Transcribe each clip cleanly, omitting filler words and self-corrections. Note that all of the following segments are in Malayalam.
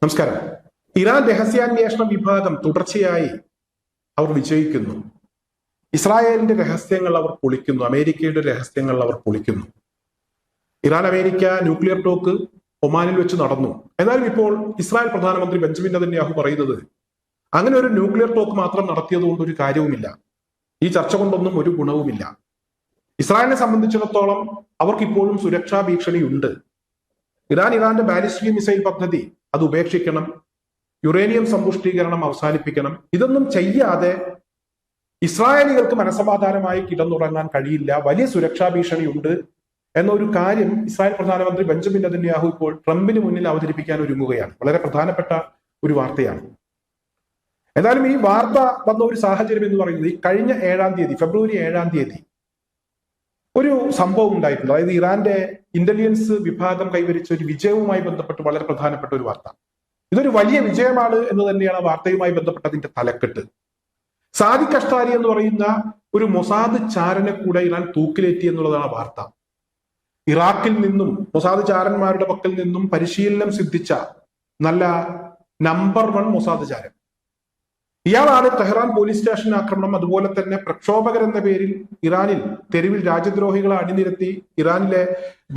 നമസ്കാരം. ഇറാൻ രഹസ്യാന്വേഷണ വിഭാഗം തുടർച്ചയായി അവർ വിജയിക്കുന്നു. ഇസ്രായേലിന്റെ രഹസ്യങ്ങൾ അവർ പൊളിക്കുന്നു. അമേരിക്കയുടെ രഹസ്യങ്ങൾ അവർ പൊളിക്കുന്നു. ഇറാൻ അമേരിക്ക ന്യൂക്ലിയർ ടോക്ക് ഒമാനിൽ വെച്ച് നടന്നു. എന്നാലും ഇപ്പോൾ ഇസ്രായേൽ പ്രധാനമന്ത്രി ബെഞ്ചമിൻ നെതന്യാഹു പറയുന്നത് അങ്ങനെ ഒരു ന്യൂക്ലിയർ ടോക്ക് മാത്രം നടത്തിയതുകൊണ്ട് ഒരു കാര്യവുമില്ല, ഈ ചർച്ച കൊണ്ടൊന്നും ഒരു ഗുണവുമില്ല. ഇസ്രായേലിനെ സംബന്ധിച്ചിടത്തോളം അവർക്ക് ഇപ്പോഴും സുരക്ഷാ ഭീഷണിയുണ്ട്. ഇറാന്റെ ബാലിസ്റ്റിക് മിസൈൽ പദ്ധതി അത് ഉപേക്ഷിക്കണം, യുറേനിയം സമ്പുഷ്ടീകരണം അവസാനിപ്പിക്കണം. ഇതൊന്നും ചെയ്യാതെ ഇസ്രായേലികൾക്ക് മനസമാധാനമായി കിടന്നുറങ്ങാൻ കഴിയില്ല, വലിയ സുരക്ഷാ ഭീഷണിയുണ്ട് എന്നൊരു കാര്യം ഇസ്രായേൽ പ്രധാനമന്ത്രി ബെഞ്ചമിൻ നെതന്യാഹു ഇപ്പോൾ ട്രംപിന് മുന്നിൽ അവതരിപ്പിക്കാൻ ഒരുങ്ങുകയാണ്. വളരെ പ്രധാനപ്പെട്ട ഒരു വാർത്തയാണ്. എന്നാലും ഈ വാർത്ത വന്ന ഒരു സാഹചര്യം എന്ന് പറയുന്നത് ഈ കഴിഞ്ഞ ഫെബ്രുവരി 7 ഒരു സംഭവം ഉണ്ടായിട്ടുണ്ട്. അതായത് ഇറാന്റെ ഇന്റലിജൻസ് വിഭാഗം കൈവരിച്ച ഒരു വിജയവുമായി ബന്ധപ്പെട്ട് വളരെ പ്രധാനപ്പെട്ട ഒരു വാർത്ത. ഇതൊരു വലിയ വിജയമാണ് എന്ന് തന്നെയാണ് വാർത്തയുമായി ബന്ധപ്പെട്ടതിന്റെ തലക്കെട്ട്. സാദിഖ് അഷ്താരി എന്ന് പറയുന്ന ഒരു മൊസാദ് ചാരനെ കൂടെ ഇറാൻ തൂക്കിലേറ്റി എന്നുള്ളതാണ് വാർത്ത. ഇറാഖിൽ നിന്നും മൊസാദ് ചാരന്മാരുടെ പക്കൽ നിന്നും പരിശീലനം സിദ്ധിച്ച നല്ല നമ്പർ 1 മൊസാദ് ചാരൻ. ഇയാളാണ് തെഹ്റാൻ പോലീസ് സ്റ്റേഷൻ ആക്രമണം, അതുപോലെ തന്നെ പ്രക്ഷോഭകർ എന്ന പേരിൽ ഇറാനിൽ തെരുവിൽ രാജ്യദ്രോഹികളെ അണിനിരത്തി ഇറാനിലെ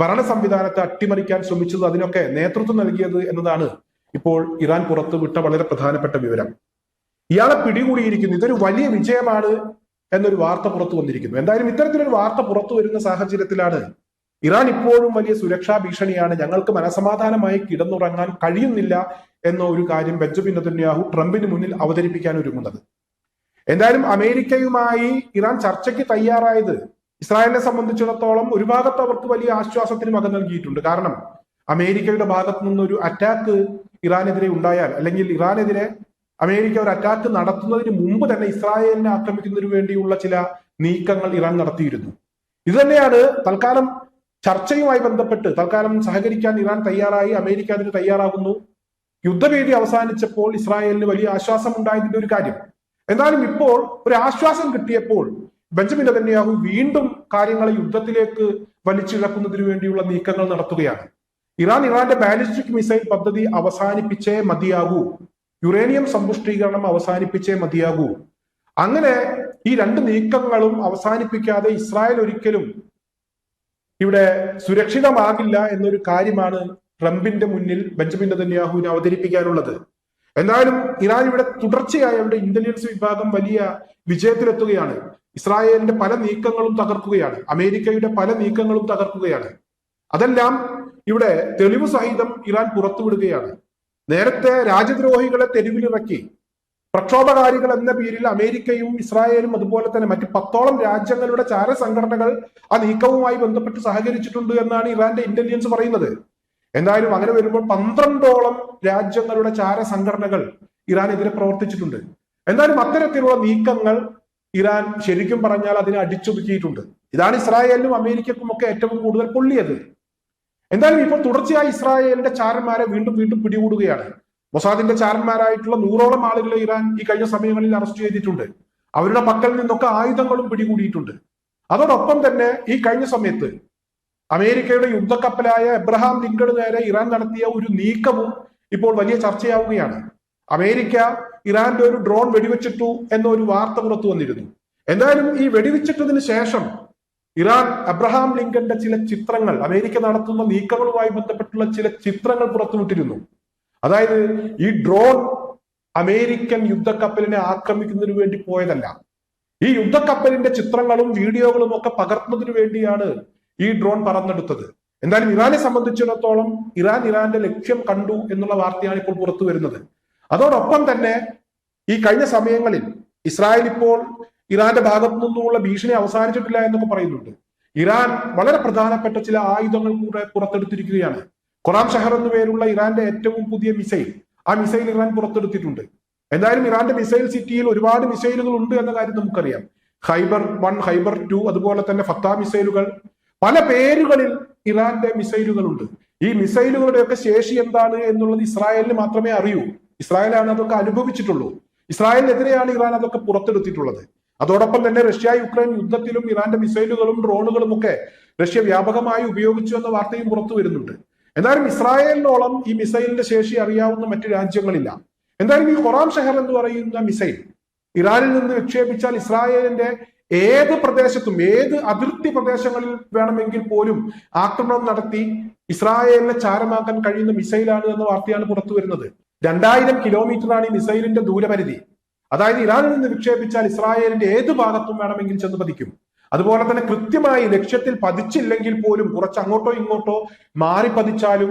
ഭരണ സംവിധാനത്തെ അട്ടിമറിക്കാൻ ശ്രമിച്ചത്, അതിനൊക്കെ നേതൃത്വം നൽകിയത് എന്നതാണ് ഇപ്പോൾ ഇറാൻ പുറത്തുവിട്ട വളരെ പ്രധാനപ്പെട്ട വിവരം. ഇയാളെ പിടികൂടിയിരിക്കുന്നു. ഇതൊരു വലിയ വിജയമാണ് എന്നൊരു വാർത്ത പുറത്തു വന്നിരിക്കുന്നു. എന്തായാലും ഇത്തരത്തിലൊരു വാർത്ത പുറത്തു വരുന്ന സാഹചര്യത്തിലാണ് ഇറാൻ ഇപ്പോഴും വലിയ സുരക്ഷാ ഭീഷണിയാണ്, ഞങ്ങൾക്ക് മനസമാധാനമായി കിടന്നുറങ്ങാൻ കഴിയുന്നില്ല എന്ന ഒരു കാര്യം ബെഞ്ചമിൻ നെതന്യാഹു ട്രംപിന് മുന്നിൽ അവതരിപ്പിക്കാൻ ഒരുങ്ങുന്നത്. എന്തായാലും അമേരിക്കയുമായി ഇറാൻ ചർച്ചയ്ക്ക് തയ്യാറായത് ഇസ്രായേലിനെ സംബന്ധിച്ചിടത്തോളം ഒരു ഭാഗത്ത് അവർക്ക് വലിയ ആശ്വാസത്തിന് വക നൽകിയിട്ടുണ്ട്. കാരണം അമേരിക്കയുടെ ഭാഗത്തു നിന്നൊരു അറ്റാക്ക് ഇറാനെതിരെ ഉണ്ടായാൽ, അല്ലെങ്കിൽ ഇറാനെതിരെ അമേരിക്ക ഒരു അറ്റാക്ക് നടത്തുന്നതിന് മുമ്പ് തന്നെ ഇസ്രായേലിനെ ആക്രമിക്കുന്നതിന് വേണ്ടിയുള്ള ചില നീക്കങ്ങൾ ഇറാൻ നടത്തിയിരുന്നു. ഇത് തന്നെയാണ് തൽക്കാലം ചർച്ചയുമായി ബന്ധപ്പെട്ട് തൽക്കാലം സഹകരിക്കാൻ ഇറാൻ തയ്യാറായി, അമേരിക്ക അതിന് തയ്യാറാകുന്നു. യുദ്ധഭീതി അവസാനിച്ചപ്പോൾ ഇസ്രായേലിന് വലിയ ആശ്വാസം ഉണ്ടായതിന്റെ ഒരു കാര്യം. എന്നാലും ഇപ്പോൾ ഒരു ആശ്വാസം കിട്ടിയപ്പോൾ ബെഞ്ചമിൻ നെതന്യാഹു വീണ്ടും കാര്യങ്ങളെ യുദ്ധത്തിലേക്ക് വലിച്ചിഴക്കുന്നതിന് വേണ്ടിയുള്ള നീക്കങ്ങൾ നടത്തുകയാണ്. ഇറാന്റെ ബാലിസ്റ്റിക് മിസൈൽ പദ്ധതി അവസാനിപ്പിച്ചേ മതിയാകൂ, യുറേനിയം സമ്പുഷ്ടീകരണം അവസാനിപ്പിച്ചേ മതിയാകൂ. അങ്ങനെ ഈ രണ്ട് നീക്കങ്ങളും അവസാനിപ്പിക്കാതെ ഇസ്രായേൽ ഒരിക്കലും ഇവിടെ സുരക്ഷിതമാകില്ല എന്നൊരു കാര്യമാണ് ട്രംപിന്റെ മുന്നിൽ ബെഞ്ചമിൻ നെതന്യാഹുവിന് അവതരിപ്പിക്കാനുള്ളത്. എന്തായാലും ഇറാൻ ഇവിടെ തുടർച്ചയായി അവരുടെ ഇന്റലിജൻസ് വിഭാഗം വലിയ വിജയത്തിലെത്തുകയാണ്. ഇസ്രായേലിന്റെ പല നീക്കങ്ങളും തകർക്കുകയാണ്, അമേരിക്കയുടെ പല നീക്കങ്ങളും തകർക്കുകയാണ്. അതെല്ലാം ഇവിടെ തെളിവ് സഹിതം ഇറാൻ പുറത്തുവിടുകയാണ്. നേരത്തെ രാജ്യദ്രോഹികളെ തെരുവിലിറക്കി പ്രക്ഷോഭകാരികൾ എന്ന പേരിൽ അമേരിക്കയും ഇസ്രായേലും അതുപോലെ തന്നെ മറ്റ് 10ഓളം രാജ്യങ്ങളുടെ ചാര സംഘടനകൾ ആ നീക്കവുമായി ബന്ധപ്പെട്ട് സഹകരിച്ചിട്ടുണ്ട് എന്നാണ് ഇറാന്റെ ഇന്റലിജൻസ് പറയുന്നത്. എന്തായാലും അങ്ങനെ വരുമ്പോൾ 12ഓളം രാജ്യങ്ങളുടെ ചാര സംഘടനകൾ ഇറാനെതിരെ പ്രവർത്തിച്ചിട്ടുണ്ട്. എന്തായാലും അത്തരത്തിലുള്ള നീക്കങ്ങൾ ഇറാൻ ശരിക്കും പറഞ്ഞാൽ അതിനെ അടിച്ചൊതുക്കിയിട്ടുണ്ട്. ഇതാണ് ഇസ്രായേലിനും അമേരിക്കക്കും ഒക്കെ ഏറ്റവും കൂടുതൽ പൊള്ളിയത്. എന്തായാലും ഇപ്പോൾ തുടർച്ചയായി ഇസ്രായേലിന്റെ ചാരന്മാരെ വീണ്ടും വീണ്ടും പിടികൂടുകയാണ്. മൊസാദിന്റെ ചാരന്മാരായിട്ടുള്ള 100ഓളം ആളുകളെ ഇറാൻ ഈ കഴിഞ്ഞ സമയങ്ങളിൽ അറസ്റ്റ് ചെയ്തിട്ടുണ്ട്. അവരുടെ പക്കൽ നിന്നൊക്കെ ആയുധങ്ങളും പിടികൂടിയിട്ടുണ്ട്. അതോടൊപ്പം തന്നെ ഈ കഴിഞ്ഞ സമയത്ത് അമേരിക്കയുടെ യുദ്ധക്കപ്പലായ എബ്രഹാം ലിങ്കണ് നേരെ ഇറാൻ നടത്തിയ ഒരു നീക്കവും ഇപ്പോൾ വലിയ ചർച്ചയാവുകയാണ്. അമേരിക്ക ഇറാന്റെ ഒരു ഡ്രോൺ വെടിവെച്ചിട്ടു എന്നൊരു വാർത്ത പുറത്തു വന്നിരുന്നു. എന്തായാലും ഈ വെടിവെച്ചിട്ടതിന് ശേഷം ഇറാൻ എബ്രഹാം ലിങ്കന്റെ ചില ചിത്രങ്ങൾ, അമേരിക്ക നടത്തുന്ന നീക്കങ്ങളുമായി ബന്ധപ്പെട്ടുള്ള ചില ചിത്രങ്ങൾ പുറത്തുവിട്ടിരുന്നു. അതായത് ഈ ഡ്രോൺ അമേരിക്കൻ യുദ്ധക്കപ്പലിനെ ആക്രമിക്കുന്നതിന് വേണ്ടി പോയതല്ല, ഈ യുദ്ധക്കപ്പലിന്റെ ചിത്രങ്ങളും വീഡിയോകളും ഒക്കെ പകർത്തുന്നതിന് വേണ്ടിയാണ് ഈ ഡ്രോൺ പറന്നെടുത്തത്. എന്തായാലും ഇറാനെ സംബന്ധിച്ചിടത്തോളം ഇറാന്റെ ലക്ഷ്യം കണ്ടു എന്നുള്ള വാർത്തയാണ് ഇപ്പോൾ പുറത്തു വരുന്നത്. അതോടൊപ്പം തന്നെ ഈ കഴിഞ്ഞ സമയങ്ങളിൽ ഇസ്രായേൽ ഇപ്പോൾ ഇറാന്റെ ഭാഗത്തു നിന്നുള്ള ഭീഷണി അവസാനിച്ചിട്ടില്ല എന്നൊക്കെ പറയുന്നുണ്ട്. ഇറാൻ വളരെ പ്രധാനപ്പെട്ട ചില ആയുധങ്ങൾ കൂടെ പുറത്തെടുത്തിരിക്കുകയാണ്. ഖുറാം ഷഹർ എന്നു പേരുള്ള ഇറാന്റെ ഏറ്റവും പുതിയ മിസൈൽ, ആ മിസൈൽ ഇറാൻ പുറത്തെടുത്തിട്ടുണ്ട്. എന്തായാലും ഇറാന്റെ മിസൈൽ സിറ്റിയിൽ ഒരുപാട് മിസൈലുകൾ ഉണ്ട് എന്ന കാര്യം നമുക്കറിയാം. ഖൈബർ 1, ഖൈബർ 2, അതുപോലെ തന്നെ ഫത്ത മിസൈലുകൾ, പല പേരുകളിൽ ഇറാന്റെ മിസൈലുകൾ ഉണ്ട്. ഈ മിസൈലുകളുടെയൊക്കെ ശേഷി എന്താണ് എന്നുള്ളത് ഇസ്രായേലിന് മാത്രമേ അറിയൂ. ഇസ്രായേലാണ് അതൊക്കെ അനുഭവിച്ചിട്ടുള്ളൂ. ഇസ്രായേലിനെതിരെയാണ് ഇറാൻ അതൊക്കെ പുറത്തെടുത്തിട്ടുള്ളത്. അതോടൊപ്പം തന്നെ റഷ്യ യുക്രൈൻ യുദ്ധത്തിലും ഇറാന്റെ മിസൈലുകളും ഡ്രോണുകളും ഒക്കെ റഷ്യ വ്യാപകമായി ഉപയോഗിച്ചു എന്ന വാർത്തയും പുറത്തു വരുന്നുണ്ട്. എന്തായാലും ഇസ്രായേലിനോളം ഈ മിസൈലിന്റെ ശേഷി അറിയാവുന്ന മറ്റു രാജ്യങ്ങളില്ല. എന്തായാലും ഈ ഖൊറാം ഷെഹർ എന്ന് പറയുന്ന മിസൈൽ ഇറാനിൽ നിന്ന് വിക്ഷേപിച്ചാൽ ഇസ്രായേലിന്റെ ഏത് പ്രദേശത്തും ഏത് അതിർത്തി പ്രദേശങ്ങളിൽ വേണമെങ്കിൽ പോലും ആക്രമണം നടത്തി ഇസ്രായേലിനെ ചാരമാക്കാൻ കഴിയുന്ന മിസൈലാണ് എന്ന വാർത്തയാണ് പുറത്തു വരുന്നത്. 2000 കിലോമീറ്ററാണ് ഈ മിസൈലിന്റെ ദൂരപരിധി. അതായത് ഇറാനിൽ നിന്ന് വിക്ഷേപിച്ചാൽ ഇസ്രായേലിന്റെ ഏത് ഭാഗത്തും വേണമെങ്കിൽ ചെന്ന് പതിക്കും. അതുപോലെ തന്നെ കൃത്യമായി ലക്ഷ്യത്തിൽ പതിച്ചില്ലെങ്കിൽ പോലും കുറച്ച് അങ്ങോട്ടോ ഇങ്ങോട്ടോ മാറി പതിച്ചാലും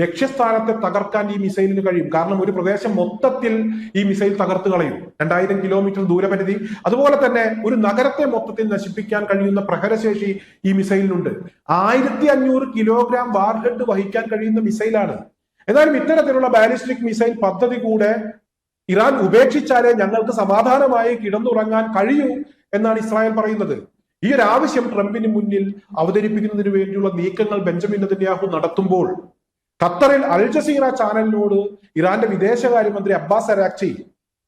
ലക്ഷ്യസ്ഥാനത്തെ തകർക്കാൻ ഈ മിസൈലിന് കഴിയും. കാരണം ഒരു പ്രദേശം മൊത്തത്തിൽ ഈ മിസൈൽ തകർത്ത് കളയും. 2000 കിലോമീറ്റർ ദൂരപരിധി. അതുപോലെ തന്നെ ഒരു നഗരത്തെ മൊത്തത്തിൽ നശിപ്പിക്കാൻ കഴിയുന്ന പ്രഹരശേഷി ഈ മിസൈലിനുണ്ട്. 1500 കിലോഗ്രാം വാർഹെഡ് വഹിക്കാൻ കഴിയുന്ന മിസൈലാണ്. എന്നാലും ഇത്തരത്തിലുള്ള ബാലിസ്റ്റിക് മിസൈൽ പദ്ധതി കൂടെ ഇറാൻ ഉപേക്ഷിച്ചാലേ ഞങ്ങൾക്ക് സമാധാനമായി കിടന്നുറങ്ങാൻ കഴിയൂ എന്നാണ് ഇസ്രായേൽ പറയുന്നത്. ഈ ഒരു ആവശ്യം ട്രംപിന് മുന്നിൽ അവതരിപ്പിക്കുന്നതിന് വേണ്ടിയുള്ള നീക്കങ്ങൾ ബെഞ്ചമിൻ നെതന്യാഹു നടത്തുമ്പോൾ ഖത്തറിൽ അൽ ജസീറ ചാനലിനോട് ഇറാന്റെ വിദേശകാര്യമന്ത്രി അബ്ബാസ് അരാക്ചി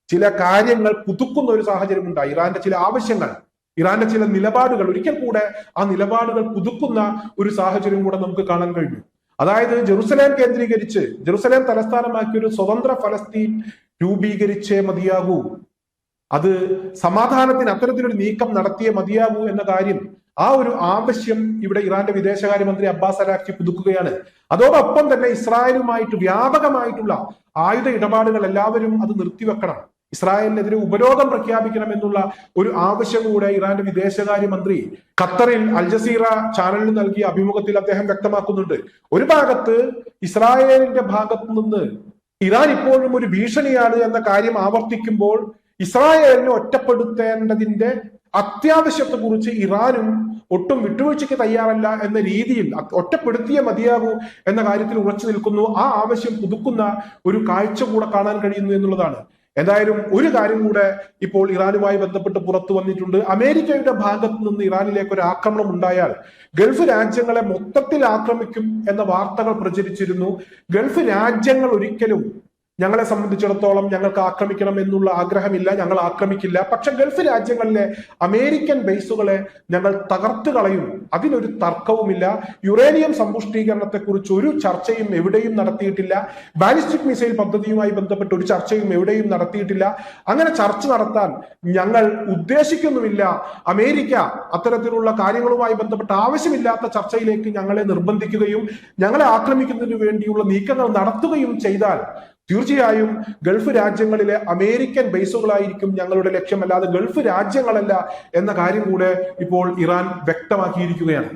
ചില കാര്യങ്ങൾ പുതുക്കുന്ന ഒരു സാഹചര്യം ഉണ്ടായി. ഇറാന്റെ ചില ആവശ്യങ്ങൾ, ഇറാന്റെ ചില നിലപാടുകൾ, ഒരിക്കൽ കൂടെ ആ നിലപാടുകൾ പുതുക്കുന്ന ഒരു സാഹചര്യം കൂടെ നമുക്ക് കാണാൻ കഴിഞ്ഞു. അതായത് ജെറുസലേം കേന്ദ്രീകരിച്ച്, ജെറുസലേം തലസ്ഥാനമാക്കി ഒരു സ്വതന്ത്ര ഫലസ്തീൻ രൂപീകരിച്ചേ മതിയാകൂ, അത് സമാധാനത്തിന് അത്തരത്തിലൊരു നീക്കം നടത്തിയേ മതിയാകൂ എന്ന കാര്യം, ആ ഒരു ആവശ്യം ഇവിടെ ഇറാന്റെ വിദേശകാര്യമന്ത്രി അബ്ബാസ് അരാക്ചി പുതുക്കുകയാണ്. അതോടൊപ്പം തന്നെ ഇസ്രായേലുമായിട്ട് വ്യാപകമായിട്ടുള്ള ആയുധ ഇടപാടുകൾ എല്ലാവരും അത് നിർത്തിവെക്കണം, ഇസ്രായേലിനെതിരെ ഉപരോധം പ്രഖ്യാപിക്കണം എന്നുള്ള ഒരു ആവശ്യം കൂടെ ഇറാന്റെ വിദേശകാര്യമന്ത്രി ഖത്തറിൽ അൽ ജസീറ ചാനലിന് നൽകിയ അഭിമുഖത്തിൽ അദ്ദേഹം വ്യക്തമാക്കുന്നുണ്ട്. ഒരു ഭാഗത്ത് ഇസ്രായേലിന്റെ ഭാഗത്തു നിന്ന് ഇറാൻ ഇപ്പോഴും ഒരു ഭീഷണിയാണ് എന്ന കാര്യം ആവർത്തിക്കുമ്പോൾ ഇസ്രായേലിനെ ഒറ്റപ്പെടുത്തേണ്ടതിന്റെ അത്യാവശ്യത്തെ കുറിച്ച് ഇറാനും ഒട്ടും വിട്ടുവീഴ്ചയ്ക്ക് തയ്യാറല്ല എന്ന രീതിയിൽ ഒറ്റപ്പെടുത്തിയേ മതിയാകൂ എന്ന കാര്യത്തിൽ ഉറച്ചു നിൽക്കുന്നു. ആ ആവശ്യം പുതുക്കുന്ന ഒരു കാഴ്ച കൂടെ കാണാൻ കഴിയുന്നു എന്നുള്ളതാണ്. എന്തായാലും ഒരു കാര്യം കൂടെ ഇപ്പോൾ ഇറാനുമായി ബന്ധപ്പെട്ട് പുറത്തു വന്നിട്ടുണ്ട്. അമേരിക്കയുടെ ഭാഗത്ത് നിന്ന് ഇറാനിലേക്ക് ഒരു ആക്രമണം ഉണ്ടായാൽ ഗൾഫ് രാജ്യങ്ങളെ മൊത്തത്തിൽ ആക്രമിക്കും എന്ന വാർത്തകൾ പ്രചരിച്ചിരുന്നു. ഗൾഫ് രാജ്യങ്ങൾ ഒരിക്കലും ഞങ്ങളെ സംബന്ധിച്ചിടത്തോളം ഞങ്ങൾക്ക് ആക്രമിക്കണം എന്നുള്ള ആഗ്രഹമില്ല, ഞങ്ങൾ ആക്രമിക്കില്ല. പക്ഷെ ഗൾഫ് രാജ്യങ്ങളിലെ അമേരിക്കൻ ബേസുകളെ ഞങ്ങൾ തകർത്ത് കളയും, അതിനൊരു തർക്കവുമില്ല. യുറേനിയം സമ്പുഷ്ടീകരണത്തെക്കുറിച്ച് ഒരു ചർച്ചയും എവിടെയും നടത്തിയിട്ടില്ല. ബാലിസ്റ്റിക് മിസൈൽ പദ്ധതിയുമായി ബന്ധപ്പെട്ട് ഒരു ചർച്ചയും എവിടെയും നടത്തിയിട്ടില്ല. അങ്ങനെ ചർച്ച നടത്താൻ ഞങ്ങൾ ഉദ്ദേശിക്കുന്നുമില്ല. അമേരിക്ക അത്തരത്തിലുള്ള കാര്യങ്ങളുമായി ബന്ധപ്പെട്ട് ആവശ്യമില്ലാത്ത ചർച്ചയിലേക്ക് ഞങ്ങളെ നിർബന്ധിക്കുകയും ഞങ്ങളെ ആക്രമിക്കുന്നതിന് വേണ്ടിയുള്ള നീക്കങ്ങൾ നടത്തുകയും ചെയ്താൽ തീർച്ചയായും ഗൾഫ് രാജ്യങ്ങളിലെ അമേരിക്കൻ ബേസുകളായിരിക്കും ഞങ്ങളുടെ ലക്ഷ്യം, അല്ലാതെ ഗൾഫ് രാജ്യങ്ങളല്ല എന്ന കാര്യം കൂടെ ഇപ്പോൾ ഇറാൻ വ്യക്തമാക്കിയിരിക്കുകയാണ്.